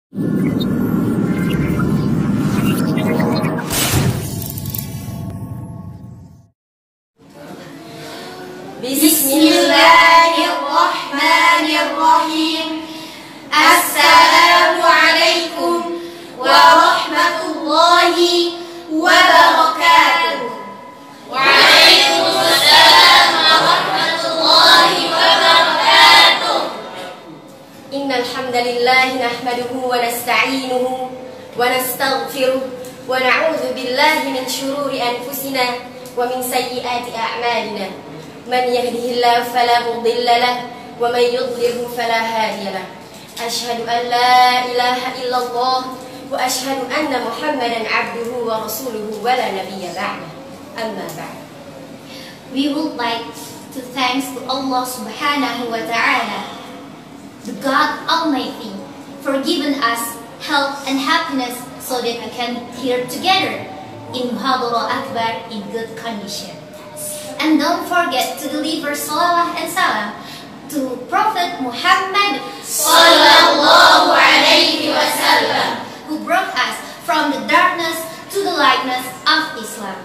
Bismillahirrahmanirrahim. Assalamualaikum warahmatullahi wabarakatuh. Waalaikumsalam warahmatullahi wabarakatuh. Innal hamdalillah nahmaduhu wa nasta'inuhu wa nastaghfiruh wa na'udzu billahi min shururi anfusina wa min sayyiati a'malina. Man yahdihillahu fala mudilla lahu wa man yudlilhu fala hadiya lahu. Asyhadu an la ilaha illallah wa asyhadu anna Muhammadan abduhu wa rasuluhu wa la nabiyya ba'dah. Amma ba'd. We would like to thank to Allah subhanahu wa ta'ala, the God Almighty, for giving us health and happiness so that we can hear together in Muhadara Akbar in good condition. And don't forget to deliver salawat and salam to Prophet Muhammad Sallallahu alaihi wasallam, who brought us from the darkness to the lightness of Islam.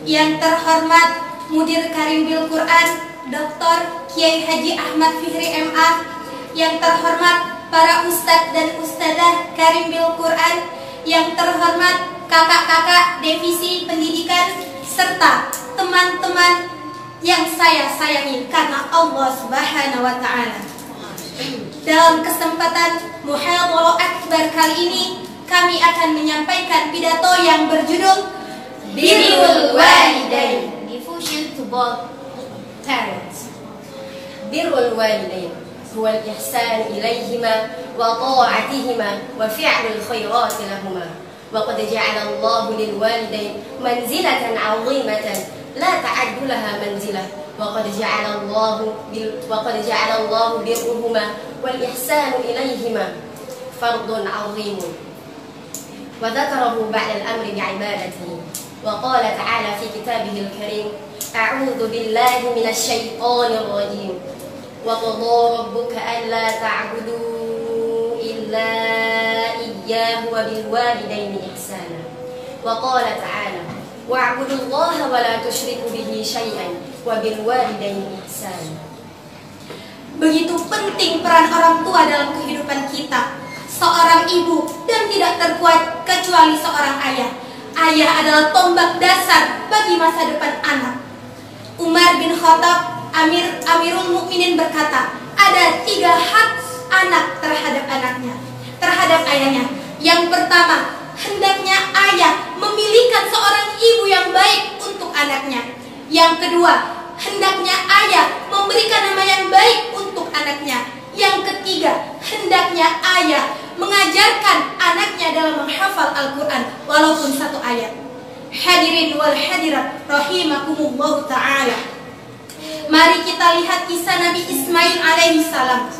Yang terhormat Mudir Karim Bil Quran Dr. Kiai Haji Ahmad Fihri MA, yang terhormat para ustadz dan ustadzah Karim Bil Quran, yang terhormat kakak-kakak divisi pendidikan, serta teman-teman yang saya sayangi karena Allah Subhanahu wa Ta'ala. Dalam kesempatan Muhadara Akbar kali ini, kami akan menyampaikan pidato yang berjudul Birrul Walidain, Devotion to both parents. Birrul Walidain huwa al-ihsan ilayhima wa ta'atihima wa fi'lul khairati lahuma. وقد جعل الله للوالدين منزلة عظيمة لا تعد لها منزلة وقد جعل الله برهما والإحسان إليهما فرض عظيم وذكره بعد الأمر بعبادته وقال تعالى في كتابه الكريم أعوذ بالله من الشيطان الرجيم وقضى ربك ألا تعبدوا إلا إياه وبالوالدين إحسانا وقال تعالى واعبدوا الله ولا تشركوا به شيئا وبالوالدين إحسانا. Begitu penting peran orang tua dalam kehidupan kita. Seorang ibu dan tidak terkuat kecuali seorang ayah. Ayah adalah tombak dasar bagi masa depan anak. Umar bin Khattab, Amirul Mukminin berkata, ada 3 hak anak terhadap ayahnya. Yang pertama, hendaknya ayah memilihkan seorang ibu yang baik untuk anaknya. Yang kedua, hendaknya ayah memberikan nama yang baik untuk anaknya. Yang ketiga, hendaknya ayah mengajarkan anaknya dalam menghafal Al-Quran walaupun 1 ayat. Hadirin wal hadirat rahimakumullah ta'ala. Mari kita lihat kisah Nabi Ismail alaihi salam.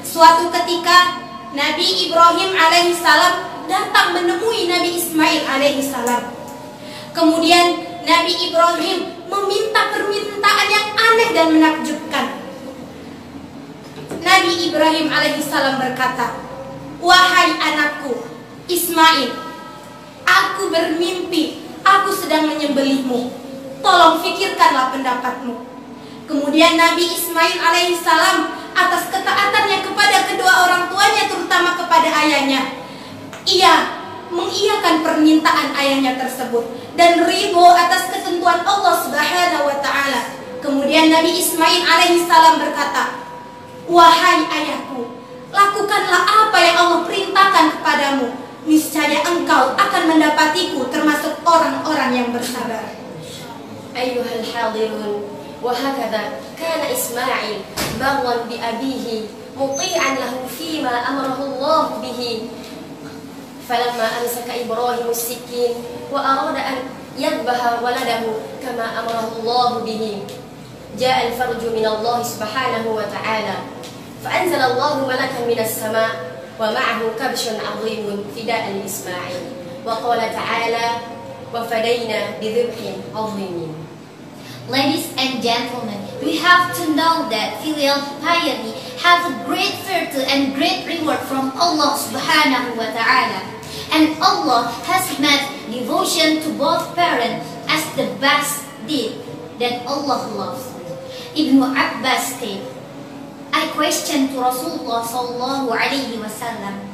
Suatu ketika Nabi Ibrahim alaihissalam datang menemui Nabi Ismail alaihissalam. Kemudian Nabi Ibrahim meminta permintaan yang aneh dan menakjubkan. Nabi Ibrahim alaihissalam berkata, wahai anakku Ismail, aku bermimpi aku sedang menyembelihmu. Tolong fikirkanlah pendapatmu. Kemudian Nabi Ismail alaihissalam atas ketaatannya kepada kedua orang tuanya, terutama kepada ayahnya, ia mengiyakan permintaan ayahnya tersebut dan ridho atas ketentuan Allah Subhanahu wa Ta'ala. Kemudian Nabi Ismail alaihissalam berkata, wahai ayahku, lakukanlah apa yang Allah perintahkan kepadamu. Niscaya engkau akan mendapatiku termasuk orang-orang yang bersabar. Ayyuhal hadirun, وهكذا كان إسماعيل برا بأبيه مطيعا له فيما أمره الله به فلما أمسك إبراهيم السكين وأراد أن يذبح ولده كما أمره الله به جاء الفرج من الله سبحانه وتعالى فأنزل الله ملكا من السماء ومعه كبش عظيم فداء لإسماعيل وقال تعالى وفدينا بذبح عظيم. Ladies and gentlemen, we have to know that filial piety has a great virtue and great reward from Allah subhanahu wa ta'ala. And Allah has made devotion to both parents as the best deed that Allah loves. Ibnu Abbas said, I questioned to Rasulullah sallallahu alaihi wasallam,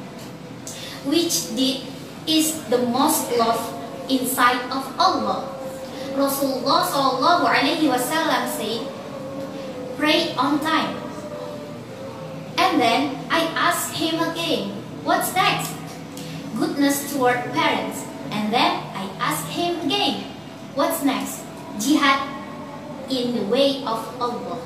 which deed is the most loved in sight of Allah? Rasulullah sallallahu alaihi wasallam said, pray on time. And then I asked him again, what's next? Goodness toward parents. And then I asked him again, what's next? Jihad in the way of Allah.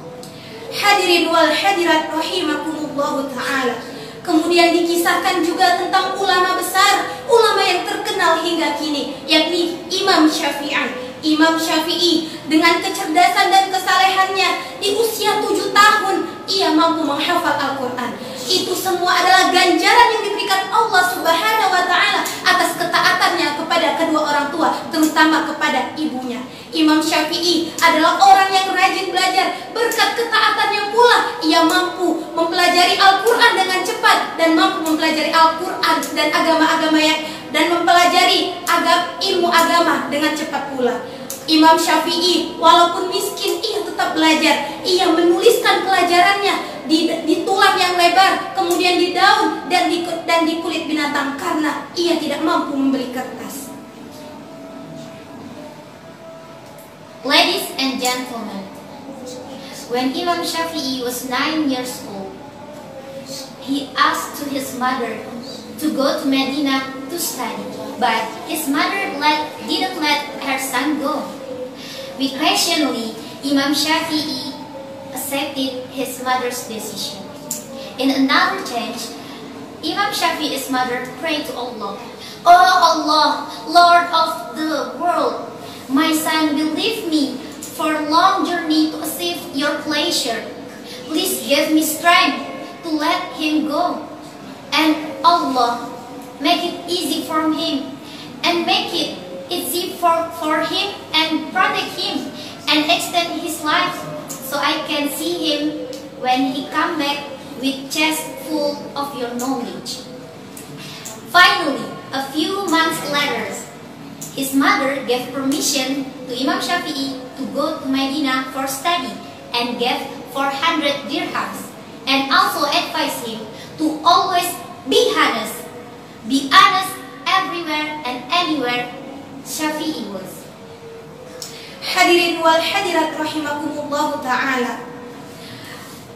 Hadirin wal hadirat rahimakumullahu ta'ala. Kemudian dikisahkan juga tentang ulama besar, ulama yang terkenal hingga kini, yakni Imam Syafi'i. Imam Syafi'i dengan kecerdasan dan kesalehannya di usia 7 tahun ia mampu menghafal Al-Quran. Itu semua adalah ganjaran yang diberikan Allah Subhanahu wa ta'ala atas ketaatannya kepada kedua orang tua, terutama kepada ibunya. Imam Syafi'i adalah orang yang rajin belajar. Berkat ketaatannya pula ia mampu mempelajari Al-Quran dengan cepat dan mampu mempelajari Al-Quran dan agama-agama yang dan mempelajari ilmu agama dengan cepat pula. Imam Syafi'i walaupun miskin ia tetap belajar. Ia menuliskan pelajarannya di tulang yang lebar, kemudian di daun dan di kulit binatang karena ia tidak mampu membeli kertas. Ladies and gentlemen, when Imam Syafi'i was 9 years old, he asked to his mother to go to Medina to study, but his mother didn't let her son go. Occasionally, Imam Syafi'i accepted his mother's decision. In another change, Imam Syafi'i's mother prayed to Allah, "Oh Allah, Lord of the world, my son will leave me for a long journey to achieve your pleasure. Please give me strength to let him go. And Allah, make it easy for him and make it easy for him and protect him and extend his life so I can see him when he come back with chest full of your knowledge." Finally, a few months later, his mother gave permission to Imam Syafi'i to go to Medina for study and gave 400 dirhams and also advised him to always be honest. Be honest everywhere and anywhere Syafi'i was. Hadirin wal hadirat rahimakumullahu ta'ala.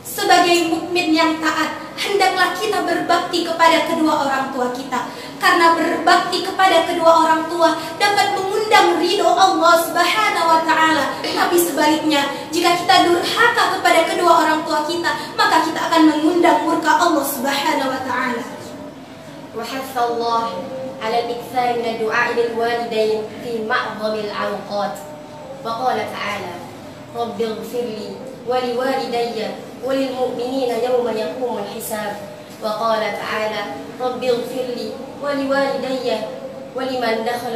Sebagai mukmin yang taat, hendaklah kita berbakti kepada kedua orang tua kita. Karena berbakti kepada kedua orang tua dapat mengundang ridho Allah Subhanahu wa ta'ala. Tapi sebaliknya, jika kita durhaka kepada kedua orang tua kita, maka kita akan mengundang murka Allah Subhanahu wa ta'ala. وحث الله على الإكثار من الدعاء للوالدين في معظم الأوقات وقال تعالى رب اغفر لي ولوالدي وللمؤمنين يوم يقوم الحساب وقال تعالى رب اغفر لي ولوالدي ولمن دخل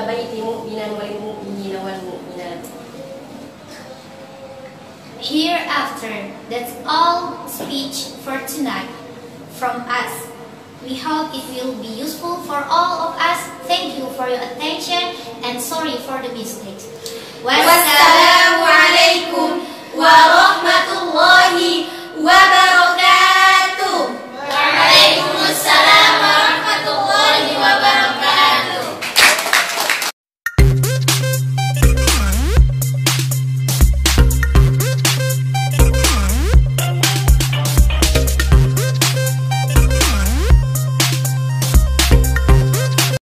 بيتي مؤمنا وللمؤمنين والمؤمنات. Hereafter, that's all speech for tonight from us. We hope it will be useful for all of us. Thank you for your attention and sorry for the mistakes. Wassalamualaikum warahmatullahi wabarakatuh.